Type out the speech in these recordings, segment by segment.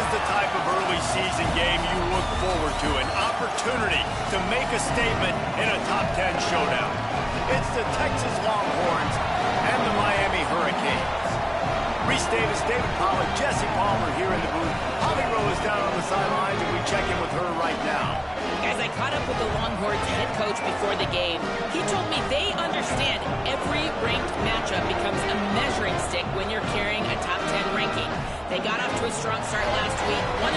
is the type of early season game you look forward to, an opportunity to make a statement in a top 10 showdown. It's the Texas Longhorns and the Miami Hurricanes. Reese Davis, David Pollack, Jesse Palmer here in the booth. Holly Rowe is down on the sidelines, and we check in with her right now. Guys, I caught up with the Longhorns head coach before the game. He told me they understand every ranked matchup becomes a measuring stick when you're carrying a top 10 ranking. They got off to a strong start last week, 1-0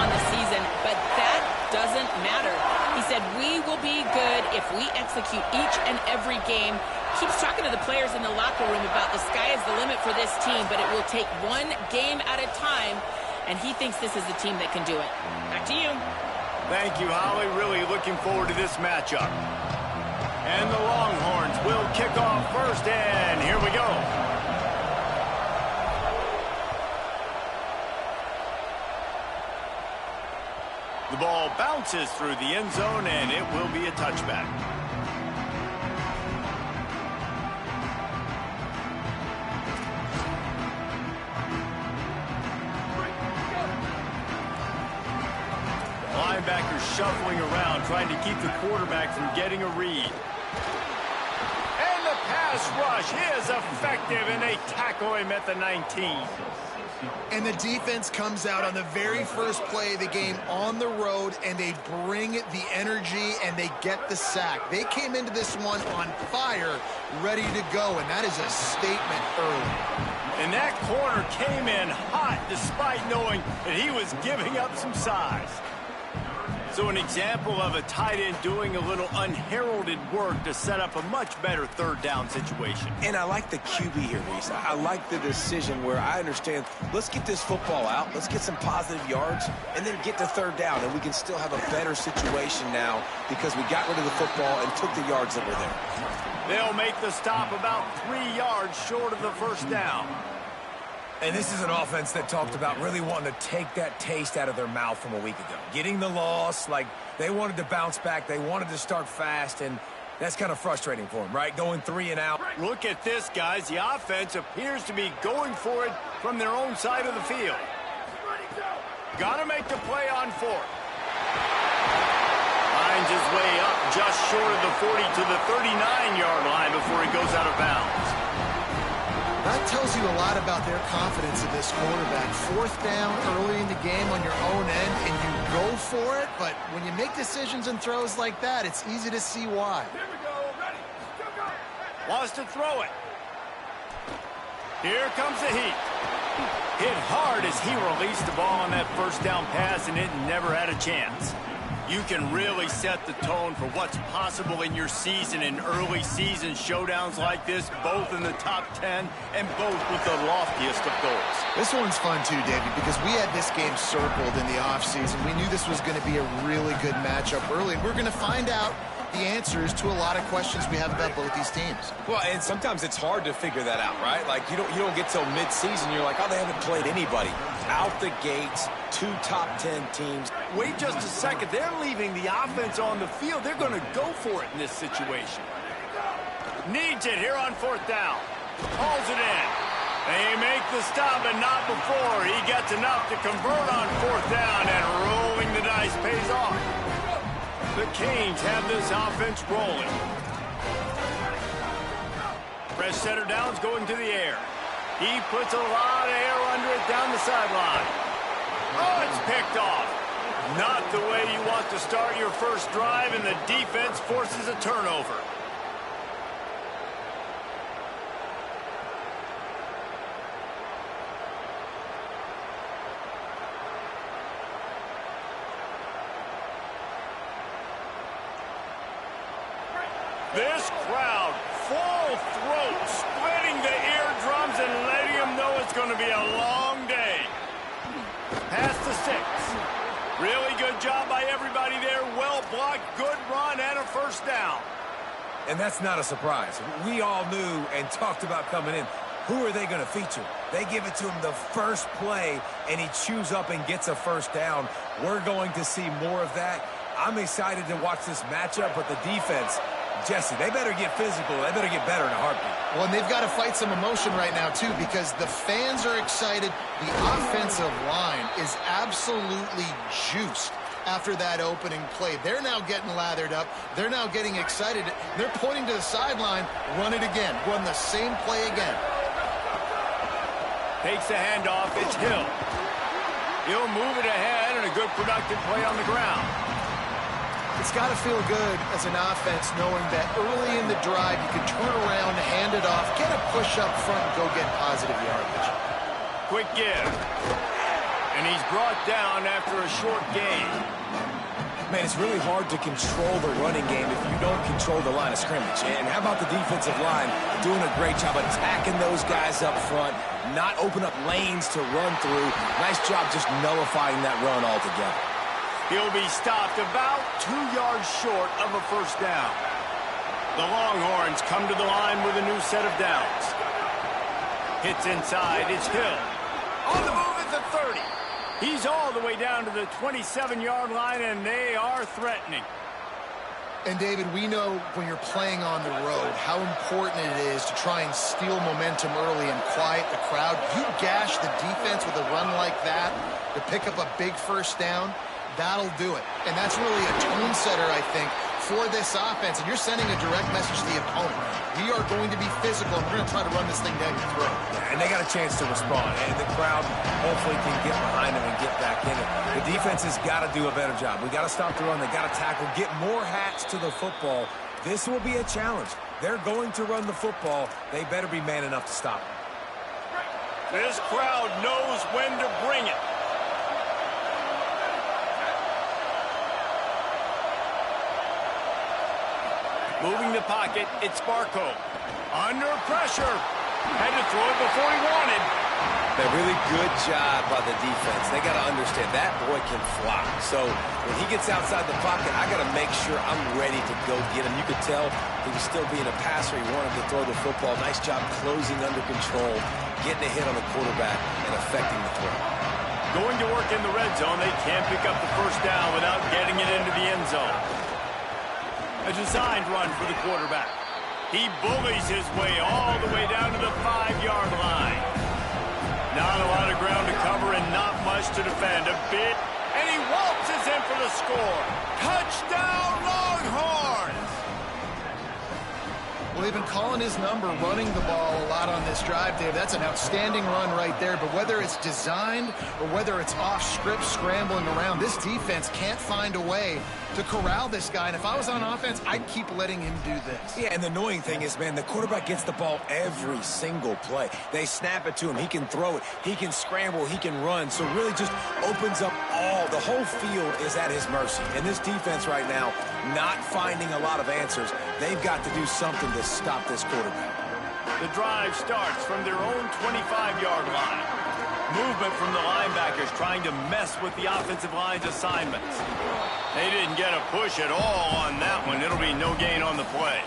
on the season, but that doesn't matter. He said, we will be good if we execute each and every game. Keeps talking to the players in the locker room about the sky is the limit for this team, but it will take one game at a time, and he thinks this is the team that can do it. Back to you. Thank you, Holly. Really looking forward to this matchup. And the Longhorns will kick off first, and here we go. The ball bounces through the end zone, and it will be a touchback. Linebackers shuffling around, trying to keep the quarterback from getting a read. And the pass rush is effective, and they tackle him at the 19. And the defense comes out on the very first play of the game on the road, and they bring the energy, and they get the sack. They came into this one on fire, ready to go, and that is a statement early. And that corner came in hot despite knowing that he was giving up some size. So an example of a tight end doing a little unheralded work to set up a much better third down situation. And I like the QB here, Reese. I like the decision where I understand, let's get this football out, let's get some positive yards, and then get to third down, and we can still have a better situation now because we got rid of the football and took the yards that were there. They'll make the stop about 3 yards short of the first down. And this is an offense that talked about really wanting to take that taste out of their mouth from a week ago. Getting the loss, like they wanted to bounce back, they wanted to start fast, and that's kind of frustrating for them, right? Going 3 and out. Look at this, guys. The offense appears to be going for it from their own side of the field. Got to make the play on 4th. Finds his way up just short of the 40 to the 39-yard line before he goes out of bounds. That tells you a lot about their confidence in this quarterback. 4th down early in the game on your own end, and you go for it, but when you make decisions and throws like that, it's easy to see why. Here we go. Ready. Go. Wants to throw it. Here comes the heat. Hit hard as he released the ball on that first down pass, and it never had a chance. You can really set the tone for what's possible in your season in early season showdowns like this, both in the top 10 and both with the loftiest of goals. This one's fun too, David, because we had this game circled in the offseason. We knew this was going to be a really good matchup early, and we're going to find out the answers to a lot of questions we have about both these teams. Well, and sometimes it's hard to figure that out, right? Like you don't get till mid-season, you're like, oh, they haven't played anybody. Out the gates, 2 top 10 teams. Wait just a second. They're leaving the offense on the field. They're going to go for it in this situation. Needs it here on 4th down. Hauls it in. They make the stop, but not before. He gets enough to convert on 4th down, and rolling the dice pays off. The Canes have this offense rolling. Fresh center downs going to the air. He puts a lot of air under it down the sideline. Oh, it's picked off. Not the way you want to start your first drive, and the defense forces a turnover. This crowd, full throat, splitting the eardrums and letting them know it's going to be a long day. Past the 6. Really good job by everybody there. Well blocked, good run, and a first down. And that's not a surprise. We all knew and talked about coming in. Who are they going to feature? They give it to him the first play, and he chews up and gets a first down. We're going to see more of that. I'm excited to watch this matchup, but the defense, Jesse, they better get physical. They better get better in a heartbeat. Well, and they've got to fight some emotion right now, too, because the fans are excited. The offensive line is absolutely juiced after that opening play. They're now getting lathered up. They're now getting excited. They're pointing to the sideline. Run it again. Run the same play again. Takes the handoff. It's Hill. He'll move it ahead, and a good productive play on the ground. It's got to feel good as an offense knowing that early in the drive you can turn around, hand it off, get a push up front, and go get positive yardage. Quick give. And he's brought down after a short gain. Man, it's really hard to control the running game if you don't control the line of scrimmage. And how about the defensive line doing a great job attacking those guys up front, not open up lanes to run through. Nice job just nullifying that run altogether. He'll be stopped about 2 yards short of a first down. The Longhorns come to the line with a new set of downs. Hits inside, it's Hill. On the move at the 30. He's all the way down to the 27-yard line, and they are threatening. And, David, we know when you're playing on the road how important it is to try and steal momentum early and quiet the crowd. You gash the defense with a run like that to pick up a big first down, that'll do it. And that's really a tone setter, I think, for this offense. And you're sending a direct message to the opponent. We are going to be physical, and we're going to try to run this thing down your throat. Yeah, and they got a chance to respond. And the crowd hopefully can get behind them and get back in it. The defense has got to do a better job. We got to stop the run. They got to tackle, get more hats to the football. This will be a challenge. They're going to run the football. They better be man enough to stop it. This crowd knows when to bring it. Moving the pocket, it's Barco. Under pressure. Had to throw it before he wanted. A really good job by the defense. They got to understand that boy can fly. So when he gets outside the pocket, I got to make sure I'm ready to go get him. You could tell he was still being a passer. He wanted to throw the football. Nice job closing under control, getting a hit on the quarterback, and affecting the throw. Going to work in the red zone, they can't pick up the first down without getting it into the end zone. A designed run for the quarterback. He bullies his way all the way down to the 5-yard line. Not a lot of ground to cover and not much to defend. A bit, and he waltzes in for the score. Touchdown, Longhorns! Well, they've been calling his number, running the ball a lot on this drive, Dave. That's an outstanding run right there. But whether it's designed or whether it's off script, scrambling around, this defense can't find a way to corral this guy. And if I was on offense, I'd keep letting him do this. Yeah, and the annoying thing is, man, the quarterback gets the ball every single play. They snap it to him. He can throw it. He can scramble. He can run. So really just opens up the whole field is at his mercy. And this defense right now, not finding a lot of answers. They've got to do something to stop this quarterback. The drive starts from their own 25-yard line. Movement from the linebackers trying to mess with the offensive line's assignments. They didn't get a push at all on that one. It'll be no gain on the play.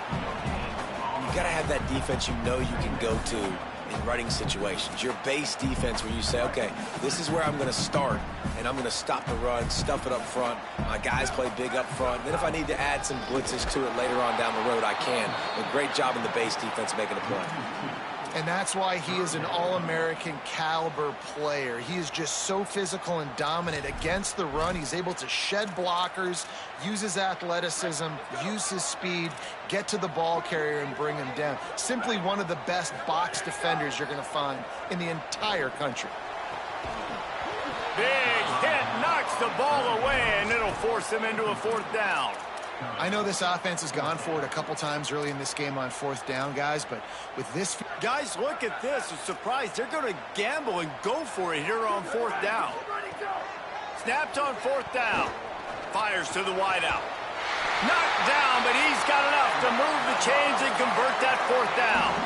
You got to have that defense you know you can go to in running situations. Your base defense where you say, okay, this is where I'm going to start, and I'm going to stop the run, stuff it up front. My guys play big up front. Then if I need to add some blitzes to it later on down the road, I can. A great job in the base defense making a play. And that's why he is an All-American caliber player. He is just so physical and dominant against the run. He's able to shed blockers, use his athleticism, use his speed, get to the ball carrier and bring him down. Simply one of the best box defenders you're going to find in the entire country. Big hit, knocks the ball away, and it'll force him into a fourth down. I know this offense has gone for it a couple times early in this game on fourth down, guys, but with this... Guys, look at this. I'm surprised they're going to gamble and go for it here on fourth down. Snapped on fourth down. Fires to the wideout. Knocked down, but he's got enough to move the chains and convert that fourth down.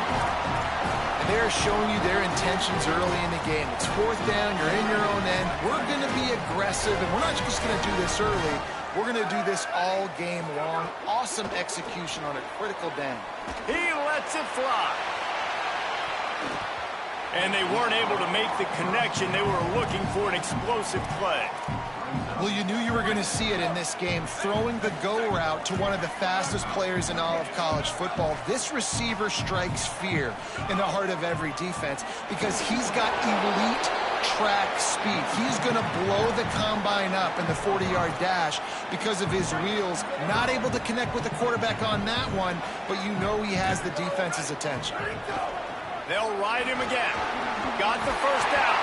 And they're showing you their intentions early in the game. It's fourth down. You're in your own end. We're going to be aggressive, and we're not just going to do this early. We're going to do this all game long. Awesome execution on a critical down. He lets it fly. And they weren't able to make the connection. They were looking for an explosive play. Well, you knew you were going to see it in this game, throwing the go route to one of the fastest players in all of college football. This receiver strikes fear in the heart of every defense because he's got elite track speed. He's going to blow the combine up in the 40-yard dash because of his wheels. Not able to connect with the quarterback on that one, but you know he has the defense's attention. They'll ride him again. Got the first down.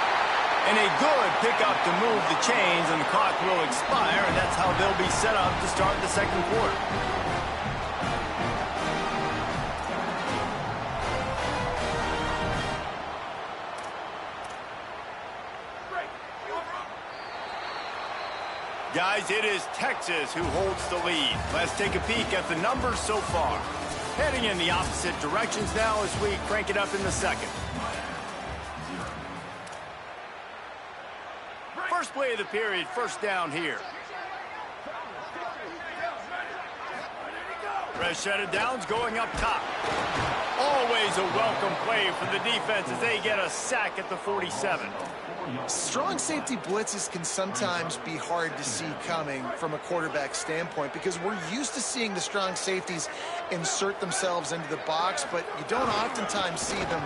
And a good pickup to move the chains, and the clock will expire, and that's how they'll be set up to start the second quarter. Guys, it is Texas who holds the lead. Let's take a peek at the numbers so far. Heading in the opposite directions now as we crank it up in the second. First play of the period, first down here. Rashad Downs going up top. Always a welcome play for the defense as they get a sack at the 47. Strong safety blitzes can sometimes be hard to see coming from a quarterback standpoint because we're used to seeing the strong safeties insert themselves into the box, but you don't oftentimes see them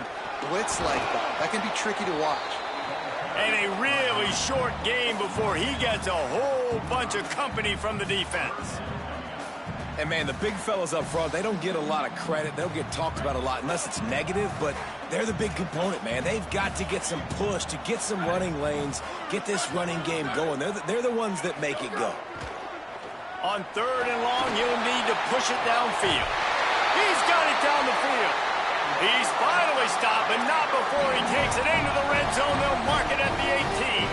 blitz like that. That can be tricky to watch. And a really short game before he gets a whole bunch of company from the defense. And, man, the big fellas up front, they don't get a lot of credit. They don't get talked about a lot unless it's negative, but they're the big component, man. They've got to get some push, to get some running lanes, get this running game going. They're the ones that make it go. On third and long, you'll need to push it downfield. He's got it down the field. He's finally stopped, but not before he takes it into the red zone. They'll mark it at the 18.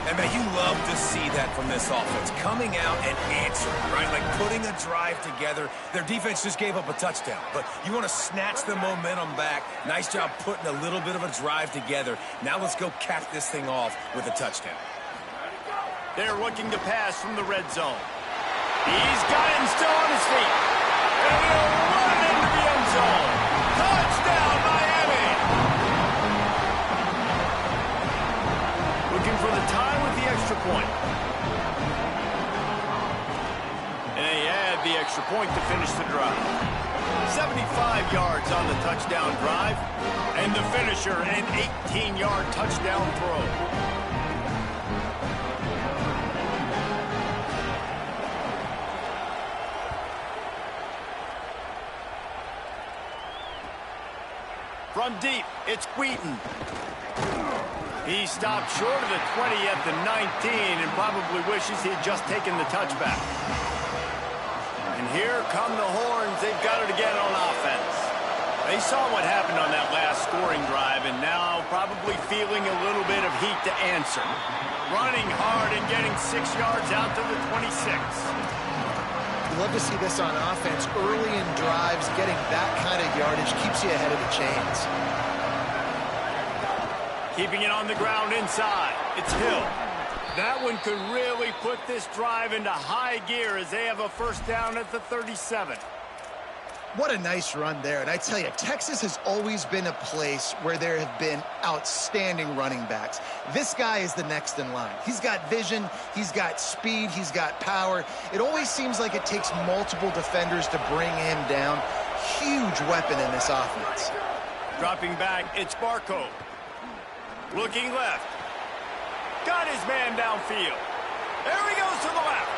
And, man, you love to see that from this offense, coming out and answering, right? Like putting a drive together. Their defense just gave up a touchdown, but you want to snatch the momentum back. Nice job putting a little bit of a drive together. Now let's go cap this thing off with a touchdown. They're looking to pass from the red zone. He's got him still on his feet. And he'll run it into the end zone. Touchdown, Miami! Looking for the time with the extra point. And they add the extra point to finish the drive. 75 yards on the touchdown drive. And the finisher, an 18-yard touchdown throw. From deep, it's Wheaton. He stopped short of the 20 at the 19 and probably wishes he had just taken the touchback. And here come the horns. They've got it again on offense. They saw what happened on that last scoring drive and now probably feeling a little bit of heat to answer. Running hard and getting 6 yards out to the 26. Love to see this on offense. Early in drives, getting that kind of yardage keeps you ahead of the chains. Keeping it on the ground inside. It's Hill. That one could really put this drive into high gear as they have a first down at the 37. What a nice run there. And I tell you, Texas has always been a place where there have been outstanding running backs. This guy is the next in line. He's got vision, he's got speed, he's got power. It always seems like it takes multiple defenders to bring him down. Huge weapon in this offense. Dropping back, it's Barco. Looking left. Got his man downfield. There he goes to the left.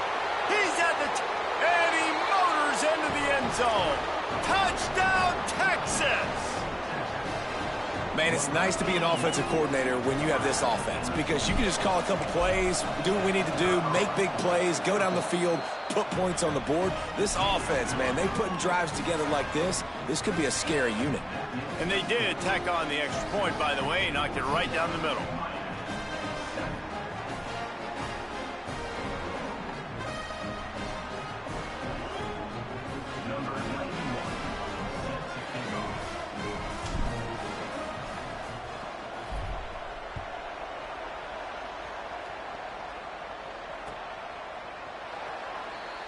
He's at the and he motors into the end zone. Touchdown, Texas! Man, it's nice to be an offensive coordinator when you have this offense because you can just call a couple plays, do what we need to do, make big plays, go down the field, put points on the board. This offense, man, they putting drives together like this could be a scary unit. And they did tack on the extra point, by the way, knocked it right down the middle.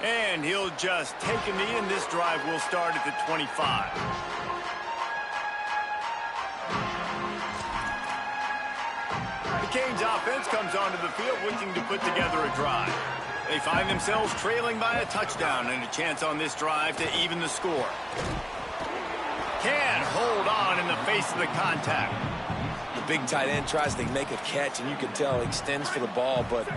And he'll just take a knee, and this drive will start at the 25. The Canes offense comes onto the field looking to put together a drive. They find themselves trailing by a touchdown and a chance on this drive to even the score. Can hold on in the face of the contact. The big tight end tries to make a catch, and you can tell he extends for the ball, but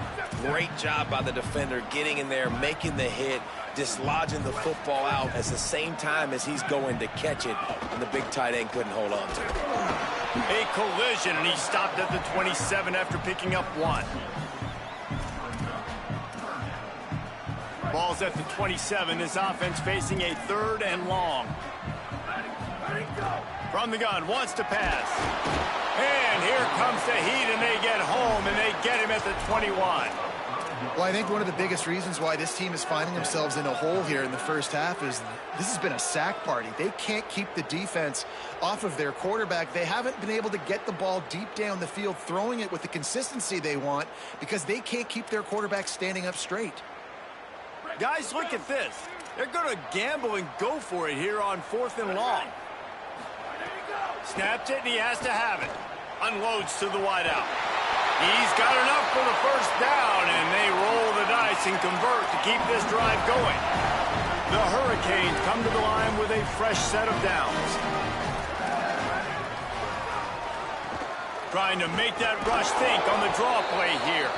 great job by the defender getting in there, making the hit, dislodging the football out at the same time as he's going to catch it, and the big tight end couldn't hold on to it. A collision, and he stopped at the 27 after picking up 1. Ball's at the 27. This offense facing a 3rd and long. From the gun, wants to pass. And here comes the heat, and they get home, and they get him at the 21. Well, I think one of the biggest reasons why this team is finding themselves in a hole here in the first half is this has been a sack party. They can't keep the defense off of their quarterback. They haven't been able to get the ball deep down the field, throwing it with the consistency they want because they can't keep their quarterback standing up straight. Guys, look at this. They're going to gamble and go for it here on 4th and long. Snaps it, and he has to have it. Unloads to the wideout. He's got enough for the first down, and they roll the dice and convert to keep this drive going. The Hurricanes come to the line with a fresh set of downs. Trying to make that rush think on the draw play here.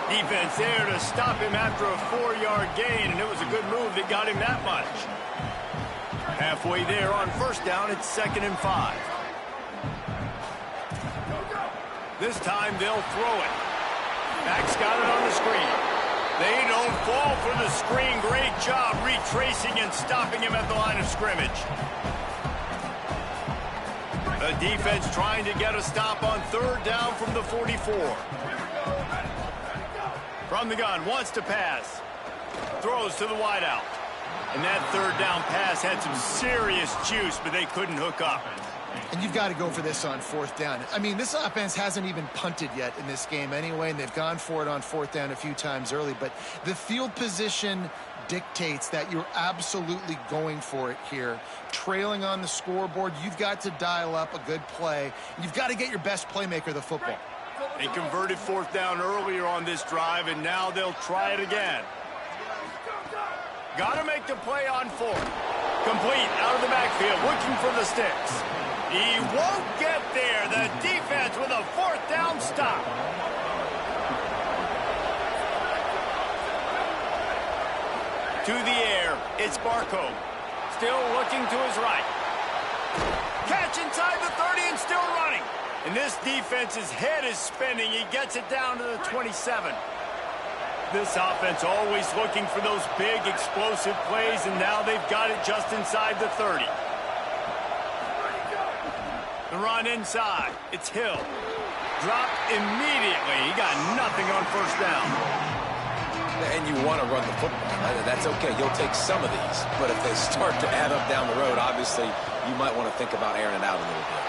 Defense there to stop him after a 4-yard gain, and it was a good move that got him that much. Halfway there on first down, it's 2nd and 5. This time they'll throw it. Max got it on the screen. They don't fall for the screen. Great job retracing and stopping him at the line of scrimmage. The defense trying to get a stop on 3rd down from the 44. From the gun, wants to pass. Throws to the wideout. And that 3rd down pass had some serious juice, but they couldn't hook up. And you've got to go for this on 4th down. I mean, this offense hasn't even punted yet in this game anyway, and they've gone for it on 4th down a few times early. But the field position dictates that you're absolutely going for it here. Trailing on the scoreboard, you've got to dial up a good play. You've got to get your best playmaker the football. They converted 4th down earlier on this drive, and now they'll try it again. Got to make the play on 4th. Complete out of the backfield, looking for the sticks. He won't get there. The defense with a 4th down stop. To the air, it's Barco. Still looking to his right. Catch inside the 30 and still running. And this defense's head is spinning. He gets it down to the 27. This offense always looking for those big, explosive plays, and now they've got it just inside the 30. The run inside. It's Hill. Dropped immediately. He got nothing on first down. And you want to run the football. That's okay. You'll take some of these. But if they start to add up down the road, obviously, you might want to think about airing it out a little bit.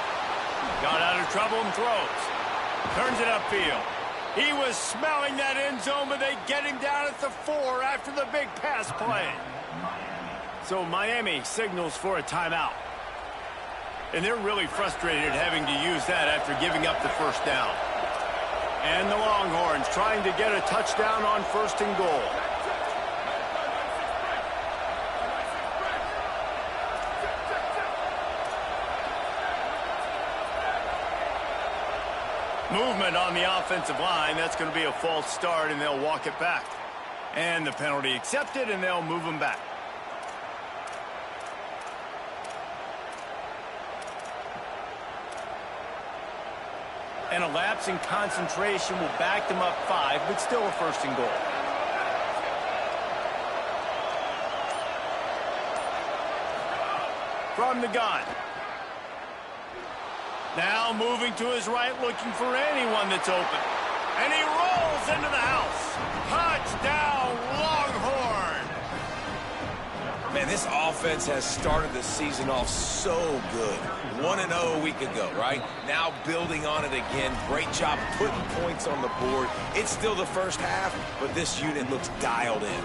Got out of trouble and throws. Turns it upfield. He was smelling that end zone, but they get him down at the 4 after the big pass play. So Miami signals for a timeout. And they're really frustrated having to use that after giving up the first down. And the Longhorns trying to get a touchdown on 1st and goal. Movement on the offensive line. That's going to be a false start, and they'll walk it back. And the penalty accepted, and they'll move them back. And a lapse in concentration will back them up 5, but still a 1st and goal. From the gun. Now moving to his right, looking for anyone that's open. And he rolls into the house. Touchdown, Longhorn! Man, this offense has started the season off so good. 1-0 a week ago, right? Now building on it again. Great job putting points on the board. It's still the first half, but this unit looks dialed in.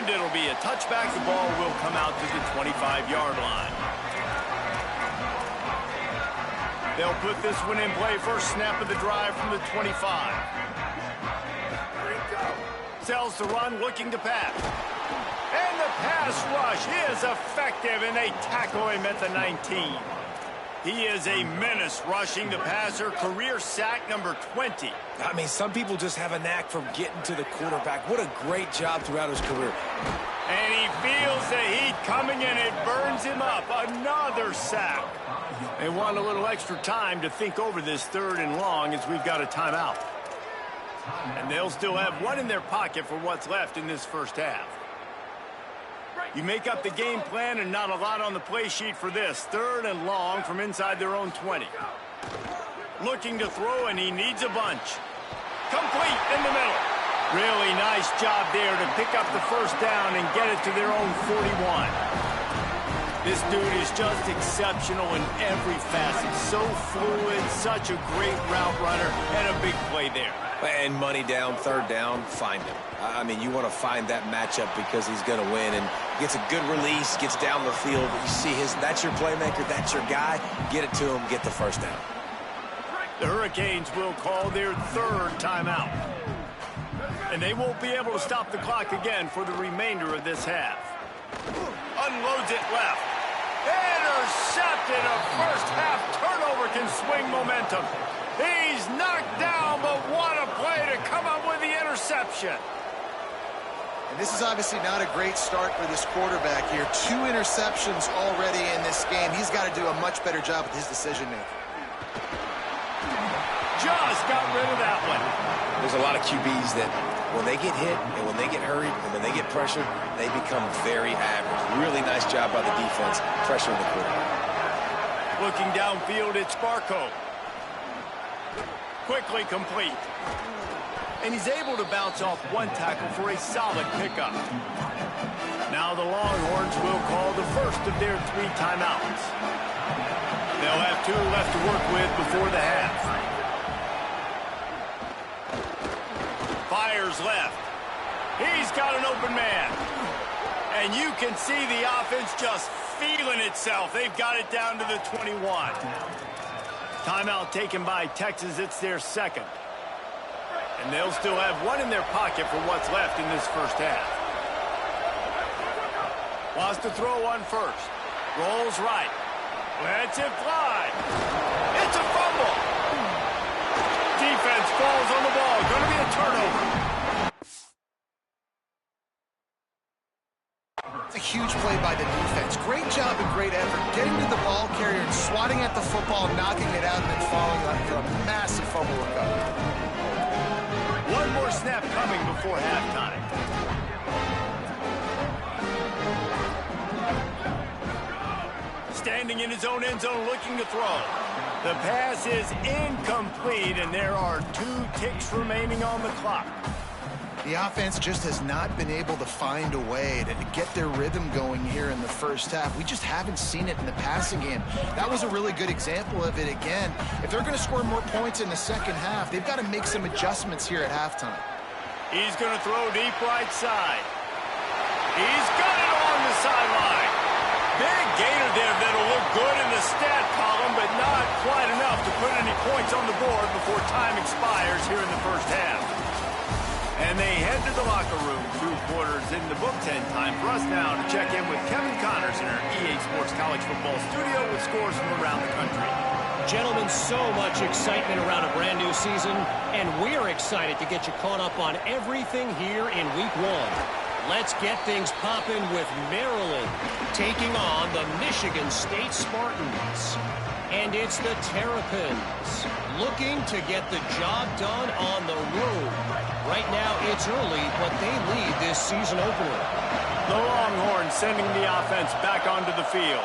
And it'll be a touchback. The ball will come out to the 25-yard line. They'll put this one in play. First snap of the drive from the 25. Sells the run, looking to pass. And the pass rush is effective, and they tackle him at the 19. He is a menace rushing the passer. Career sack number 20. I mean, some people just have a knack for getting to the quarterback. What a great job throughout his career. And he feels the heat coming, and it burns him up. Another sack. They want a little extra time to think over this 3rd and long as we've got a timeout. And they'll still have one in their pocket for what's left in this first half. You make up the game plan and not a lot on the play sheet for this. 3rd and long from inside their own 20. Looking to throw, and he needs a bunch. Complete in the middle. Really nice job there to pick up the first down and get it to their own 41. This dude is just exceptional in every facet. So fluid, such a great route runner, and a big play there. And money down, 3rd down, find him. I mean, you want to find that matchup because he's going to win and gets a good release, gets down the field. You see that's your playmaker, that's your guy. Get it to him, get the first down. The Hurricanes will call their 3rd timeout. And they won't be able to stop the clock again for the remainder of this half. Unloads it left. Intercepted. A first half turnover can swing momentum. He's knocked down, but what a play to come up with the interception. And this is obviously not a great start for this quarterback here. 2 interceptions already in this game. He's got to do a much better job with his decision-making. Just got rid of that one. There's a lot of QBs that when they get hit and when they get hurried and when they get pressured, they become very average. Really nice job by the defense pressuring the quarterback. Looking downfield, it's Sparko. Quickly complete. And he's able to bounce off one tackle for a solid pickup. Now the Longhorns will call the first of their 3 timeouts. They'll have 2 left to work with before the half. Fires left. He's got an open man. And you can see the offense just feeling itself. They've got it down to the 21. Timeout taken by Texas. It's their 2nd. And they'll still have 1 in their pocket for what's left in this first half. Wants to throw on first. Rolls right. Lets it fly. It's a fumble. Defense falls on the ball. Going to be a turnover. It's a huge play by the defense. Great job and great effort getting to the ball carrier and swatting at the football, knocking it out, and then falling after a massive fumble recovery. 1 more snap coming before halftime. Standing in his own end zone looking to throw. The pass is incomplete, and there are 2 ticks remaining on the clock. The offense just has not been able to find a way to get their rhythm going here in the first half. We just haven't seen it in the passing game. That was a really good example of it again. If they're going to score more points in the second half, they've got to make some adjustments here at halftime. He's going to throw deep right side. He's got it on the sideline. Big gainer there that'll look good in the stat column, but not quite enough to put any points on the board before time expires here in the first half. And they head to the locker room. 2 quarters in the book. 10 time for us now to check in with Kevin Connors in our EA Sports College Football studio with scores from around the country. Gentlemen, so much excitement around a brand new season, and we're excited to get you caught up on everything here in Week 1. Let's get things popping with Maryland taking on the Michigan State Spartans. And it's the Terrapins looking to get the job done on the road. Right now, it's early, but they lead this season opener. The Longhorns sending the offense back onto the field.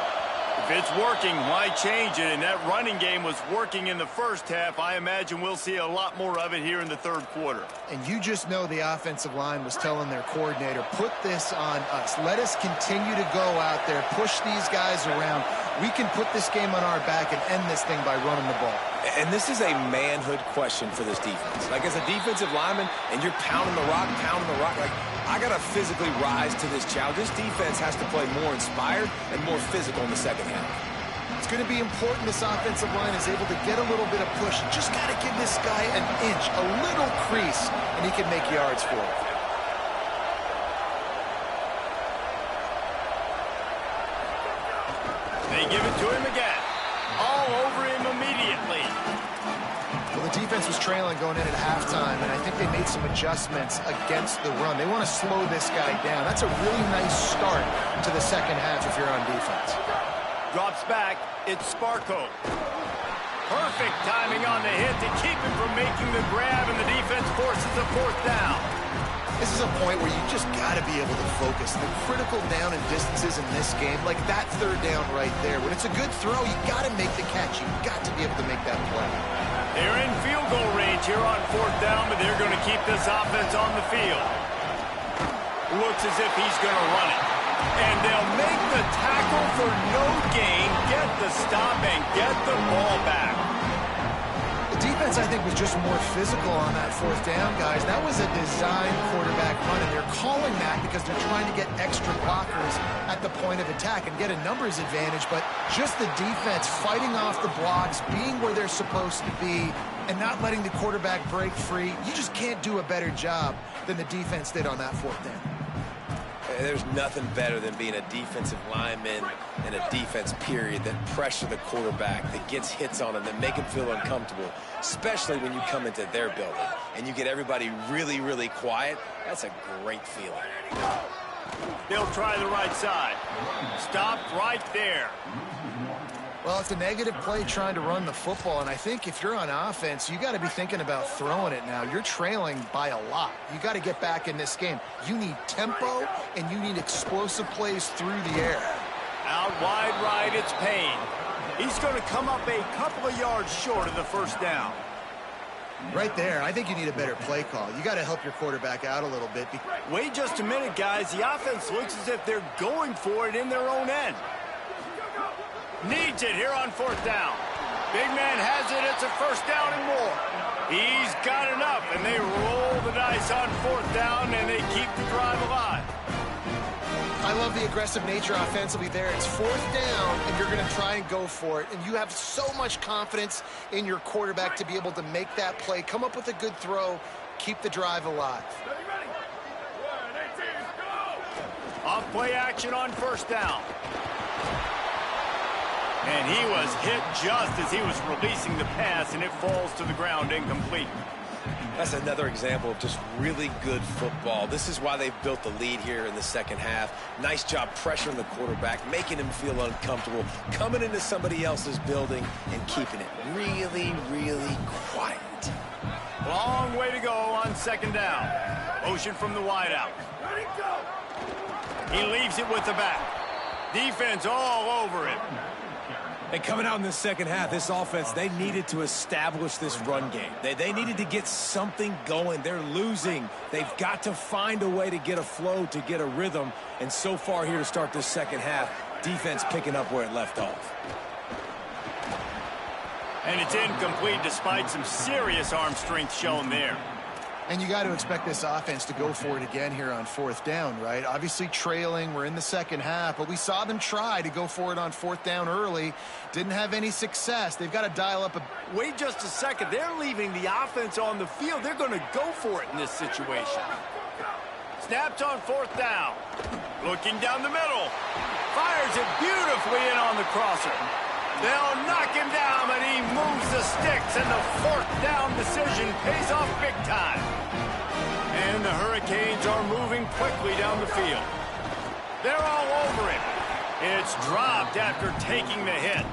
If it's working, why change it? And that running game was working in the first half. I imagine we'll see a lot more of it here in the 3rd quarter. And you just know the offensive line was telling their coordinator, put this on us. Let us continue to go out there, push these guys around. We can put this game on our back and end this thing by running the ball. And this is a manhood question for this defense. Like, as a defensive lineman, and you're pounding the rock, like, I got to physically rise to this challenge. This defense has to play more inspired and more physical in the second half. It's going to be important this offensive line is able to get a little bit of push. Just got to give this guy an inch, a little crease, and he can make yards for it. They give it to him again. All over him immediately. Well, the defense was trailing going in at halftime, and I think they made some adjustments against the run. They want to slow this guy down. That's a really nice start to the second half if you're on defense. Drops back. It's Sparko. Perfect timing on the hit to keep him from making the grab, and the defense forces a fourth down. This is a point where you just got to be able to focus. The critical down and distances in this game, like that third down right there. When it's a good throw, you got to make the catch. You've got to be able to make that play. They're in field goal range here on fourth down, but they're going to keep this offense on the field. Looks as if he's going to run it. And they'll make the tackle for no gain, get the stop, and get the ball back. The defense, I think, was just more physical on that fourth down, guys. That was a design quarterback run, and they're calling that because they're trying to get extra blockers at the point of attack and get a numbers advantage, but just the defense fighting off the blocks, being where they're supposed to be, and not letting the quarterback break free. You just can't do a better job than the defense did on that fourth down. There's nothing better than being a defensive lineman and a defense period that pressure the quarterback, that gets hits on him, that make him feel uncomfortable, especially when you come into their building and you get everybody really, really quiet. That's a great feeling. They'll try the right side. Stopped right there. Well, it's a negative play trying to run the football, and I think if you're on offense, you got to be thinking about throwing it now. You're trailing by a lot. You got to get back in this game. You need tempo, and you need explosive plays through the air. Out wide right, it's Payne. He's going to come up a couple of yards short of the first down. Right there, I think you need a better play call. You got to help your quarterback out a little bit. Wait just a minute, guys. The offense looks as if they're going for it in their own end. Needs it here on fourth down. Big man has it. It's a first down and more. He's got enough, and they roll the dice on fourth down, and they keep the drive alive. I love the aggressive nature offensively there. It's fourth down, and you're going to try and go for it. And you have so much confidence in your quarterback to be able to make that play, come up with a good throw, keep the drive alive. Off play action on first down. And he was hit just as he was releasing the pass, and it falls to the ground incomplete. That's another example of just really good football. This is why they've built the lead here in the second half. Nice job pressuring the quarterback, making him feel uncomfortable, coming into somebody else's building and keeping it really, really quiet. Long way to go on second down. Motion from the wideout. He leaves it with the back. Defense all over him. And coming out in the second half, this offense, they needed to establish this run game. They needed to get something going. They're losing. They've got to find a way to get a flow, to get a rhythm. And so far here to start this second half, defense picking up where it left off. And it's incomplete despite some serious arm strength shown there. And you got to expect this offense to go for it again here on fourth down, right? Obviously trailing, we're in the second half, but we saw them try to go for it on fourth down early. Didn't have any success. They've got to dial up a... Wait just a second. They're leaving the offense on the field. They're going to go for it in this situation. Snaps on fourth down. Looking down the middle. Fires it beautifully in on the crosser. They'll knock him down, but he moves the sticks, and the fourth down decision pays off big time. And the Hurricanes are moving quickly down the field. They're all over him. It's dropped after taking the hit.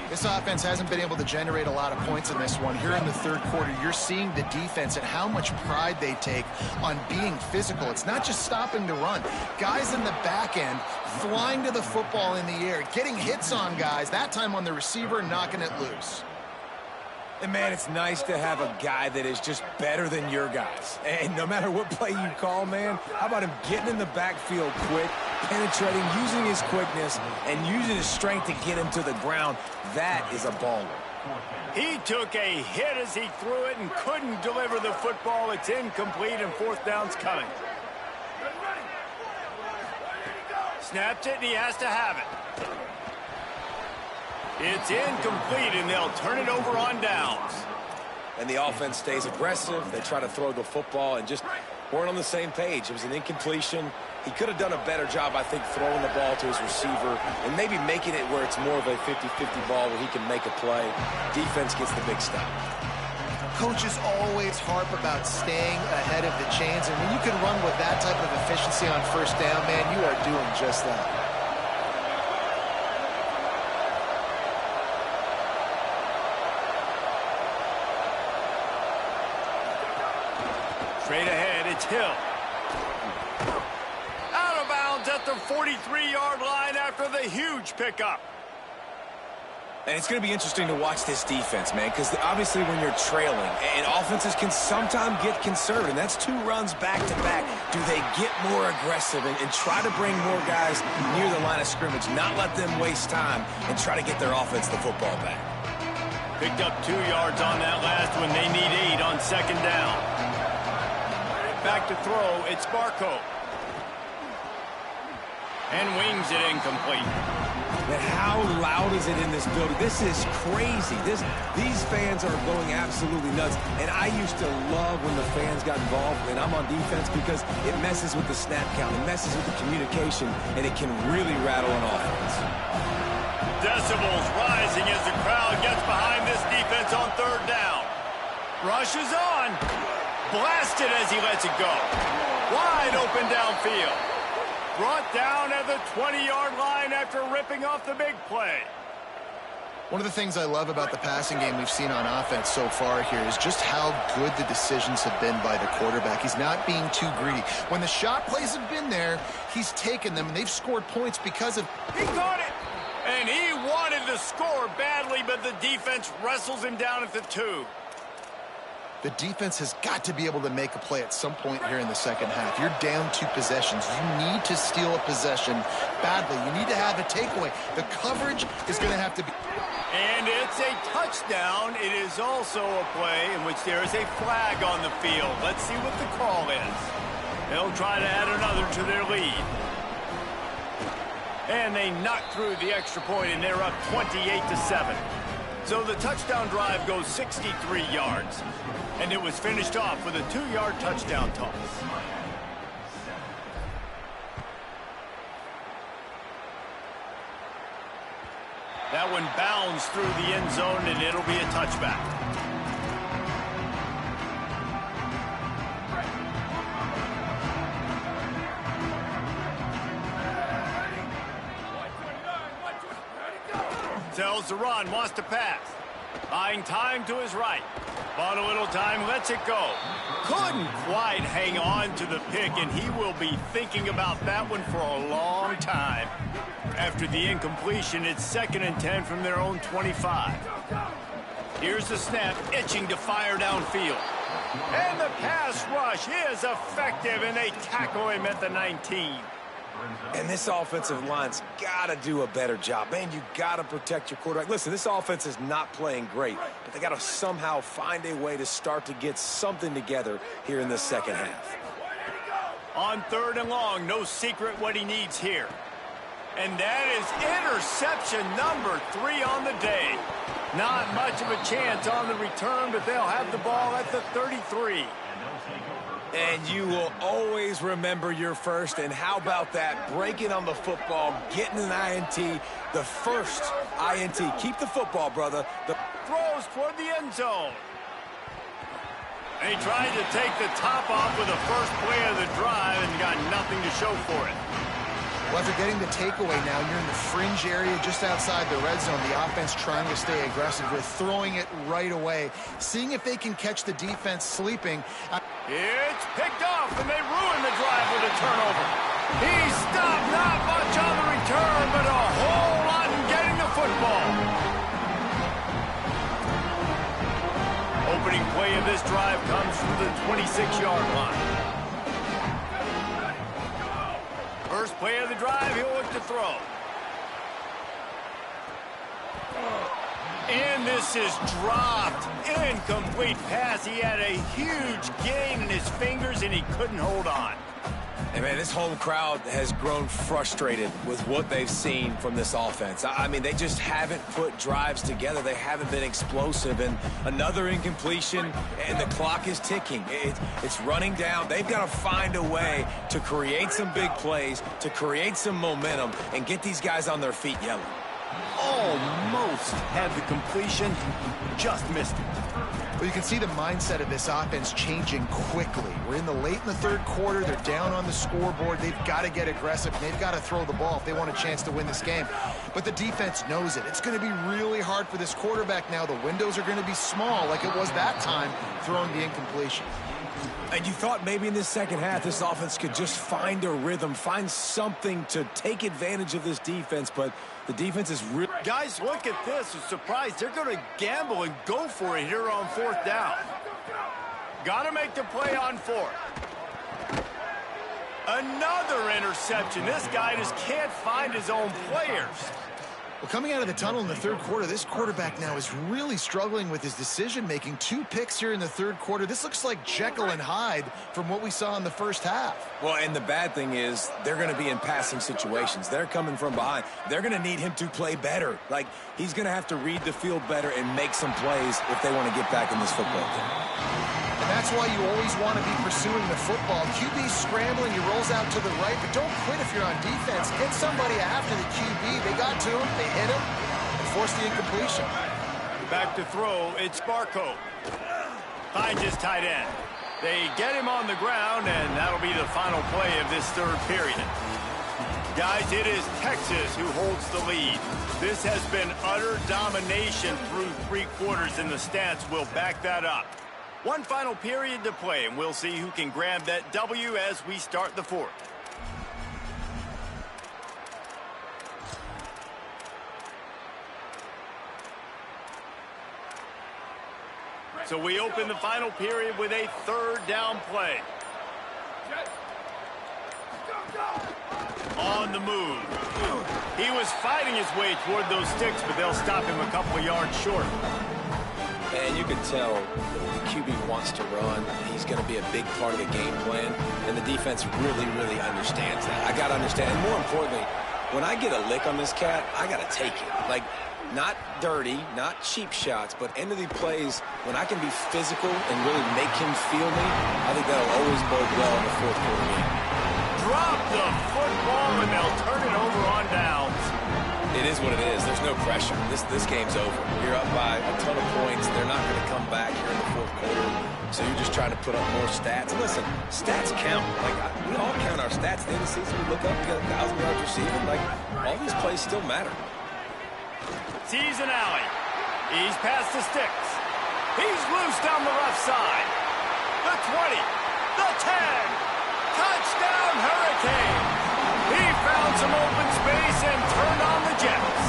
This offense hasn't been able to generate a lot of points in this one. Here in the third quarter, you're seeing the defense and how much pride they take on being physical. It's not just stopping the run. Guys in the back end flying to the football in the air, getting hits on guys, that time on the receiver, knocking it loose. And, man, it's nice to have a guy that is just better than your guys. And no matter what play you call, man, how about him getting in the backfield quick, penetrating, using his quickness, and using his strength to get him to the ground? That is a baller. He took a hit as he threw it and couldn't deliver the football. It's incomplete, and fourth down's coming. Snapped it, and he has to have it. It's incomplete, and they'll turn it over on downs. And the offense stays aggressive. They try to throw the football and just weren't on the same page. It was an incompletion. He could have done a better job, I think, throwing the ball to his receiver and maybe making it where it's more of a 50-50 ball where he can make a play. Defense gets the big stop. Coaches always harp about staying ahead of the chains, and when you can run with that type of efficiency on first down, man, you are doing just that. Straight ahead, it's Hill. Out of bounds at the 43-yard line after the huge pickup. And it's going to be interesting to watch this defense, man, because obviously when you're trailing, and offenses can sometimes get conservative, and that's 2 runs back-to-back. Do they get more aggressive and try to bring more guys near the line of scrimmage, not let them waste time, and try to get their offense the football back? Picked up 2 yards on that last one. They need 8 on second down. Back to throw, it's Barco. And wings it incomplete. But how loud is it in this building? This is crazy. These fans are going absolutely nuts. And I used to love when the fans got involved, and I'm on defense, because it messes with the snap count. It messes with the communication, and it can really rattle an offense. Decibels rising as the crowd gets behind this defense on third down. Rush is on. Blasted as he lets it go. Wide open downfield. Brought down at the 20-yard line after ripping off the big play. One of the things I love about the passing game we've seen on offense so far here is just how good the decisions have been by the quarterback. He's not being too greedy. When the shot plays have been there, he's taken them, and they've scored points because of... He caught it! And he wanted to score badly, but the defense wrestles him down at the 2. The defense has got to be able to make a play at some point here in the second half. You're down 2 possessions. You need to steal a possession badly. You need to have a takeaway. The coverage is going to have to be... And it's a touchdown. It is also a play in which there is a flag on the field. Let's see what the call is. They'll try to add another to their lead. And they knock through the extra point, and they're up 28-7. So the touchdown drive goes 63 yards. And it was finished off with a 2-yard touchdown toss. That one bounds through the end zone, and it'll be a touchback. Tells the run, wants to pass. Buying time to his right. Bought a little time, lets it go. Couldn't quite hang on to the pick, and he will be thinking about that one for a long time. After the incompletion, it's 2nd and 10 from their own 25. Here's the snap, itching to fire downfield. And the pass rush is effective, and they tackle him at the 19. And this offensive line's got to do a better job. Man, you got to protect your quarterback. Listen, this offense is not playing great, but they got to somehow find a way to start to get something together here in the second half. On 3rd and long, no secret what he needs here. And that is interception number 3 on the day. Not much of a chance on the return, but they'll have the ball at the 33. And you will always remember your first. And how about that? Breaking on the football, getting an INT, the first INT. Keep the football, brother. The throws toward the end zone. They tried to take the top off with the first play of the drive and got nothing to show for it. Well, after getting the takeaway now, you're in the fringe area just outside the red zone. The offense trying to stay aggressive. They're throwing it right away, seeing if they can catch the defense sleeping. It's picked off, and they ruin the drive with a turnover. He stopped, not much on the return, but a whole lot in getting the football. Opening play of this drive comes from the 26-yard line. First play of the drive, he'll look to throw. In And this is dropped. Incomplete pass. He had a huge gain in his fingers, and he couldn't hold on. Hey, man, this home crowd has grown frustrated with what they've seen from this offense. I mean, they just haven't put drives together. They haven't been explosive. And another incompletion, and the clock is ticking. It's running down. They've got to find a way to create some big plays, to create some momentum, and get these guys on their feet yelling. Almost had the completion, just missed it. Well, you can see the mindset of this offense changing quickly. We're in the third quarter. They're down on the scoreboard. They've got to get aggressive. They've got to throw the ball if they want a chance to win this game. But the defense knows it. It's going to be really hard for this quarterback now. The windows are going to be small like it was that time throwing the incompletion. And you thought maybe in this second half this offense could just find a rhythm, find something to take advantage of this defense, but the defense is really... Guys, look at this. I'm surprised. They're going to gamble and go for it here on fourth down. Got to make the play on fourth. Another interception. This guy just can't find his own players. Well, coming out of the tunnel in the third quarter, this quarterback now is really struggling with his decision-making. 2 picks here in the third quarter. This looks like Jekyll and Hyde from what we saw in the first half. Well, and the bad thing is they're going to be in passing situations. They're coming from behind. They're going to need him to play better. Like, he's going to have to read the field better and make some plays if they want to get back in this football game. And that's why you always want to be pursuing the football. QB's scrambling, he rolls out to the right, but don't quit if you're on defense. Get somebody after the QB. They got to him, they hit him, and forced the incompletion. Back to throw, it's Barco. Finds his tight end. They get him on the ground, and that'll be the final play of this third period. Guys, it is Texas who holds the lead. This has been utter domination through 3 quarters, and the stats will back that up. One final period to play, and we'll see who can grab that W as we start the fourth. So we open the final period with a third down play. On the move. He was fighting his way toward those sticks, but they'll stop him a couple of yards short. And you can tell the QB wants to run. He's going to be a big part of the game plan, and the defense really, really understands that. I got to understand, and more importantly, when I get a lick on this cat, I got to take it. Like, not dirty, not cheap shots, but end of the plays, when I can be physical and really make him feel me, I think that'll always bode well in the fourth quarter game. Drop the football, and they'll turn it over on downs. It is what it is. There's no pressure. This game's over. You're up by a ton of points. They're not going to come back here in the fourth quarter. So you're just trying to put up more stats. And listen, stats count. Like, we all count our stats. At the end of the season, we look up, we got 1,000 yards receiving. Like, all these plays still matter. Sees an alley. He's past the sticks. He's loose down the left side. The 20. The 10. Touchdown, Hurricanes. He found some open space and turned on the Jets.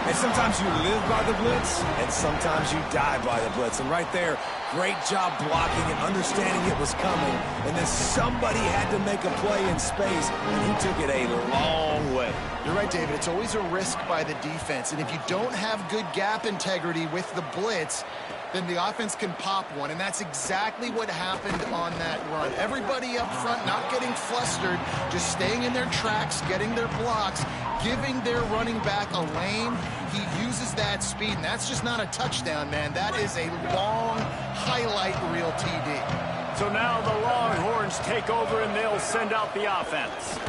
And sometimes you live by the blitz, and sometimes you die by the blitz. And right there, great job blocking and understanding it was coming. And then somebody had to make a play in space, and he took it a long way. You're right, David. It's always a risk by the defense. And if you don't have good gap integrity with the blitz, then the offense can pop one, and that's exactly what happened on that run. Everybody up front not getting flustered, just staying in their tracks, getting their blocks, giving their running back a lane. He uses that speed, and that's just not a touchdown, man. That is a long highlight reel TD. So now the Longhorns take over, and they'll send out the offense.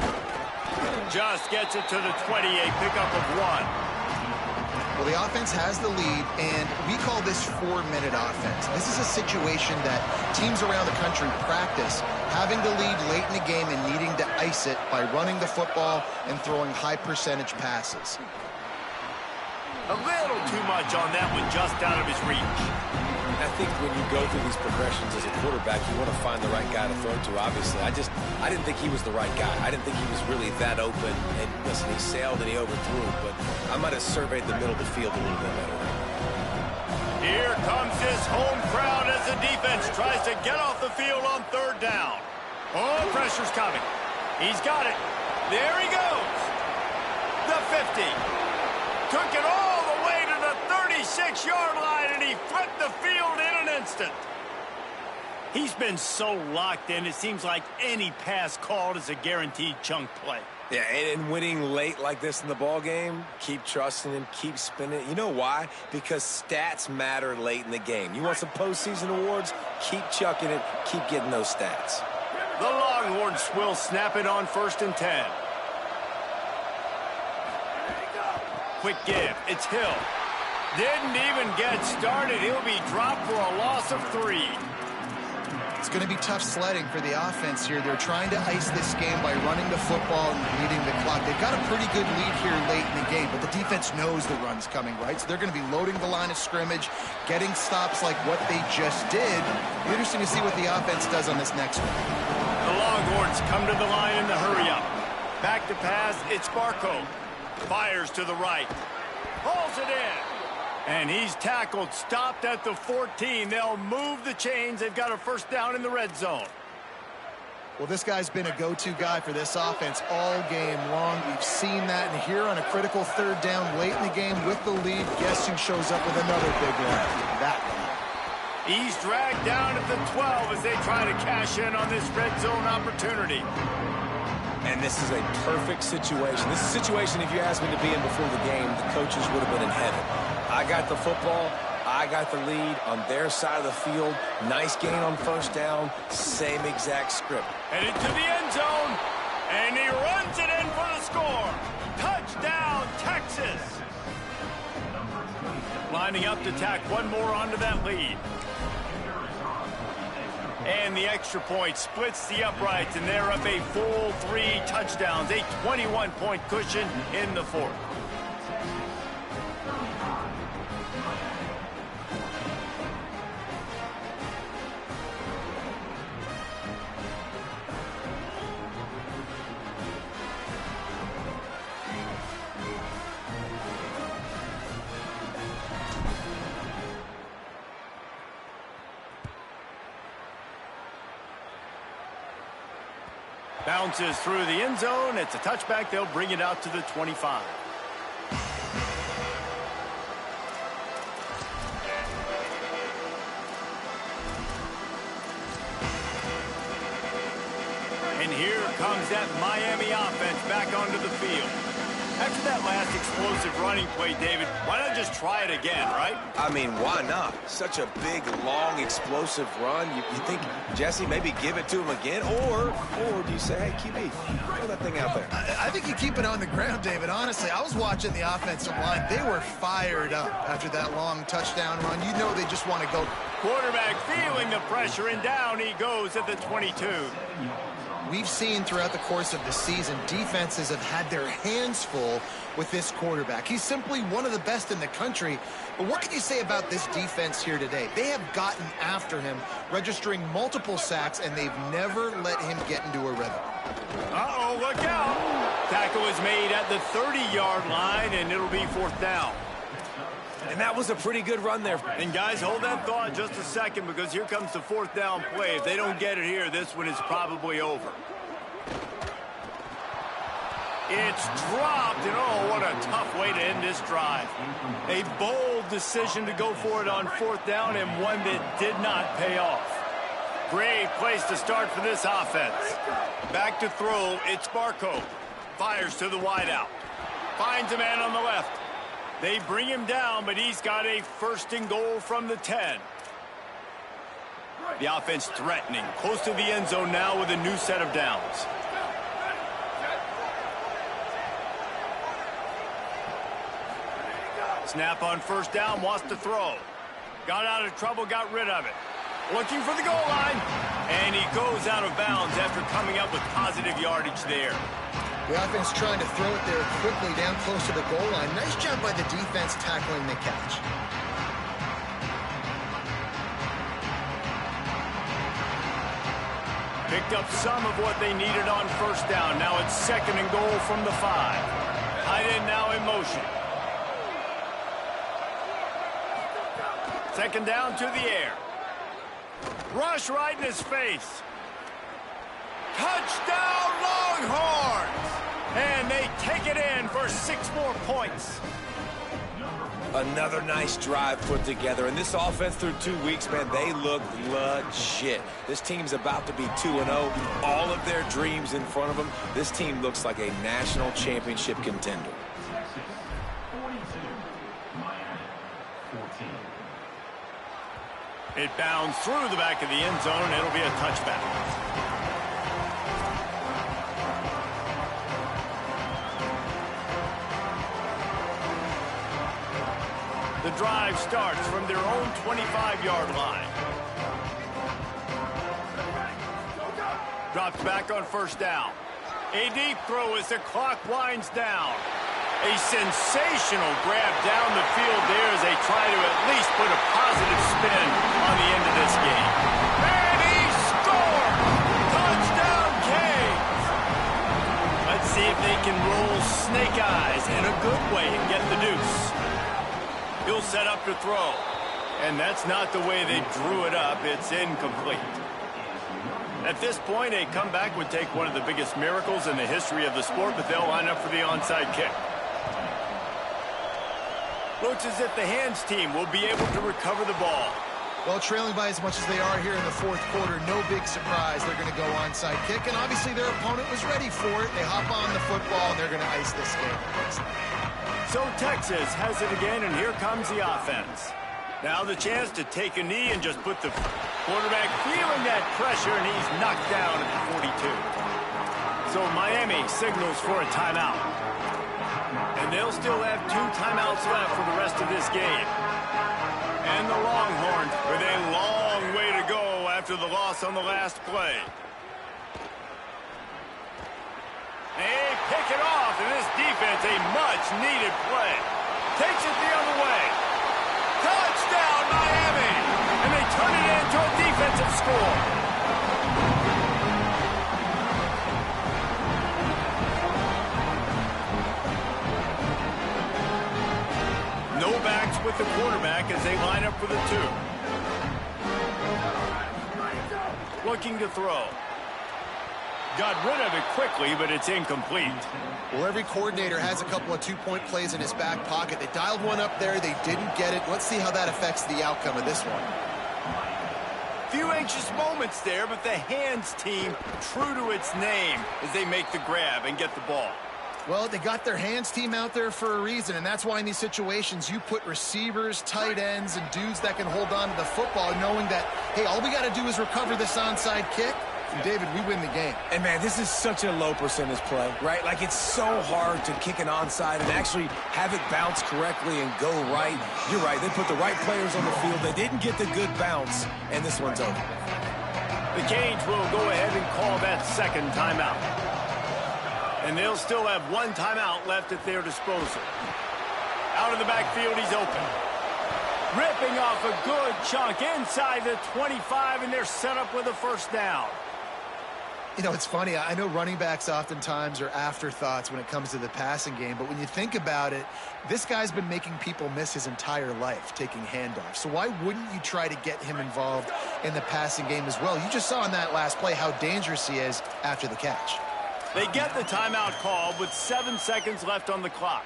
Just gets it to the 20, a pickup of 1. Well, the offense has the lead, and we call this 4-minute offense. This is a situation that teams around the country practice, having the lead late in the game and needing to ice it by running the football and throwing high-percentage passes. A little too much on that one, just out of his reach. I think when you go through these progressions as a quarterback, you want to find the right guy to throw to, obviously. I didn't think he was the right guy. I didn't think he was really that open. And listen, he sailed and he overthrew, but I might have surveyed the middle of the field a little bit better. Here comes his home crowd as the defense tries to get off the field on third down. Oh, pressure's coming. He's got it. There he goes. The 50. Took it all the way to the 35. 6-yard line, and he flipped the field in an instant. He's been so locked in, it seems like any pass called is a guaranteed chunk play. Yeah, and winning late like this in the ball game, keep trusting him, keep spinning. You know why? Because stats matter late in the game. You want some postseason awards? Keep chucking it, keep getting those stats. The Longhorns will snap it on 1st and 10. Quick give. It's Hill. Didn't even get started. He'll be dropped for a loss of 3. It's going to be tough sledding for the offense here. They're trying to ice this game by running the football and leading the clock. They've got a pretty good lead here late in the game, but the defense knows the run's coming, right? So they're going to be loading the line of scrimmage, getting stops like what they just did. Interesting to see what the offense does on this next one. The Longhorns come to the line in the hurry-up. Back to pass, it's Barco. Fires to the right. Pulls it in. And he's tackled, stopped at the 14. They'll move the chains. They've got a 1st down in the red zone. Well, this guy's been a go-to guy for this offense all game long. We've seen that, and here on a critical 3rd down late in the game with the lead, guess who shows up with another big one? That one. He's dragged down at the 12 as they try to cash in on this red zone opportunity. And this is a perfect situation. This is a situation, if you asked me to be in before the game, the coaches would have been in heaven. I got the football. I got the lead on their side of the field. Nice gain on 1st down. Same exact script. Headed to the end zone. And he runs it in for the score. Touchdown, Texas. Lining up to tack one more onto that lead. And the extra point splits the uprights, and they're up a full 3 touchdowns, a 21-point cushion in the 4th. Bounces through the end zone. It's a touchback. They'll bring it out to the 25. And here comes that Miami offense back onto the field. After that last explosive running play, David, why not just try it again, right? I mean, why not? Such a big, long, explosive run. You think, Jesse, maybe give it to him again? Or do you say, hey, QB, throw that thing out there? I think you keep it on the ground, David. Honestly, I was watching the offensive line. They were fired up after that long touchdown run. You know they just want to go. Quarterback feeling the pressure, and down he goes at the 22. We've seen throughout the course of the season, defenses have had their hands full with this quarterback. He's simply one of the best in the country. But what can you say about this defense here today? They have gotten after him, registering multiple sacks, and they've never let him get into a rhythm. Uh-oh, look out. Tackle is made at the 30-yard line, and it'll be 4th down. And that was a pretty good run there. And guys, hold that thought just a second, because here comes the 4th down play. If they don't get it here, this one is probably over. It's dropped, and oh, what a tough way to end this drive. A bold decision to go for it on 4th down, and one that did not pay off. Great place to start for this offense. Back to throw, it's Barco. Fires to the wideout. Finds a man on the left. They bring him down, but he's got a 1st and goal from the 10. The offense threatening, close to the end zone now with a new set of downs. Snap on 1st down, wants to throw. Got out of trouble, got rid of it. Looking for the goal line, and he goes out of bounds after coming up with positive yardage there. The offense trying to throw it there quickly down close to the goal line. Nice job by the defense tackling the catch. Picked up some of what they needed on 1st down. Now it's 2nd and goal from the 5. Tight end now in motion. 2nd down to the air. Rush right in his face. Touchdown, Longhorns! And they take it in for 6 more points. Another nice drive put together. And this offense through 2 weeks, man, they look legit. This team's about to be 2-0. All of their dreams in front of them. This team looks like a national championship contender. It bounds through the back of the end zone. It'll be a touchback. The drive starts from their own 25-yard line. Drops back on first down. A deep throw as the clock winds down. A sensational grab down the field there as they try to at least put a positive spin on the end of this game. And he scored! Touchdown, Canes! Let's see if they can roll snake eyes in a good way and get the deuce. He'll set up to throw. And that's not the way they drew it up. It's incomplete. At this point, a comeback would take one of the biggest miracles in the history of the sport, but they'll line up for the onside kick. Looks as if the hands team will be able to recover the ball. Well, trailing by as much as they are here in the fourth quarter, no big surprise. They're going to go onside kick, and obviously their opponent was ready for it. They hop on the football, and they're going to ice this game. So Texas has it again, and here comes the offense. Now the chance to take a knee and just put the quarterback feeling that pressure, and he's knocked down at the 42. So Miami signals for a timeout. And they'll still have 2 timeouts left for the rest of this game. And the Longhorns with a long way to go after the loss on the last play. They pick it off, and this defense, a much-needed play. Takes it the other way. Touchdown, Miami! And they turn it into a defensive score. No backs with the quarterback as they line up for the 2. Looking to throw. Got rid of it quickly, but it's incomplete. Well, every coordinator has a couple of 2-point plays in his back pocket. They dialed one up there. They didn't get it. Let's see how that affects the outcome of this one. Few anxious moments there, but the hands team true to its name as they make the grab and get the ball. Well, they got their hands team out there for a reason, and that's why in these situations you put receivers, tight ends, and dudes that can hold on to the football, knowing that, hey, all we got to do is recover this onside kick. And David, we win the game. And, man, this is such a low percentage play, right? Like, it's so hard to kick an onside and actually have it bounce correctly and go right. You're right. They put the right players on the field. They didn't get the good bounce, and this one's over. The Canes will go ahead and call that second timeout. And they'll still have 1 timeout left at their disposal. Out of the backfield, he's open. Ripping off a good chunk inside the 25, and they're set up with a first down. You know, it's funny. I know running backs oftentimes are afterthoughts when it comes to the passing game, but when you think about it, this guy's been making people miss his entire life taking handoffs. So why wouldn't you try to get him involved in the passing game as well? You just saw in that last play how dangerous he is after the catch. They get the timeout call with 7 seconds left on the clock.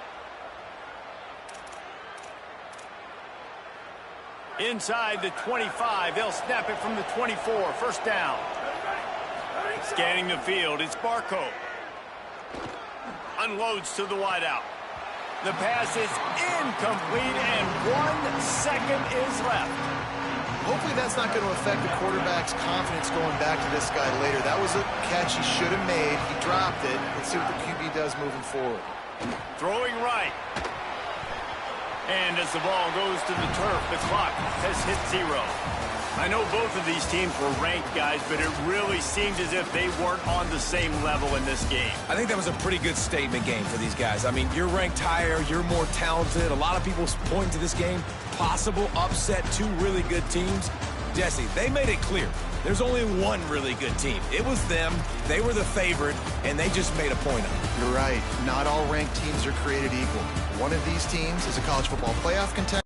Inside the 25, they'll snap it from the 24. First down. Scanning the field, it's Barco. Unloads to the wideout. The pass is incomplete, and 1 second is left. Hopefully that's not going to affect the quarterback's confidence going back to this guy later. That was a catch he should have made. He dropped it. Let's see what the QB does moving forward. Throwing right. And as the ball goes to the turf, the clock has hit 0. I know both of these teams were ranked, guys, but it really seemed as if they weren't on the same level in this game. I think that was a pretty good statement game for these guys. I mean, you're ranked higher, you're more talented. A lot of people point to this game, possible upset, 2 really good teams. Jesse, they made it clear. There's only one really good team. It was them. They were the favorite, and they just made a point of it. You're right. Not all ranked teams are created equal. One of these teams is a college football playoff contender.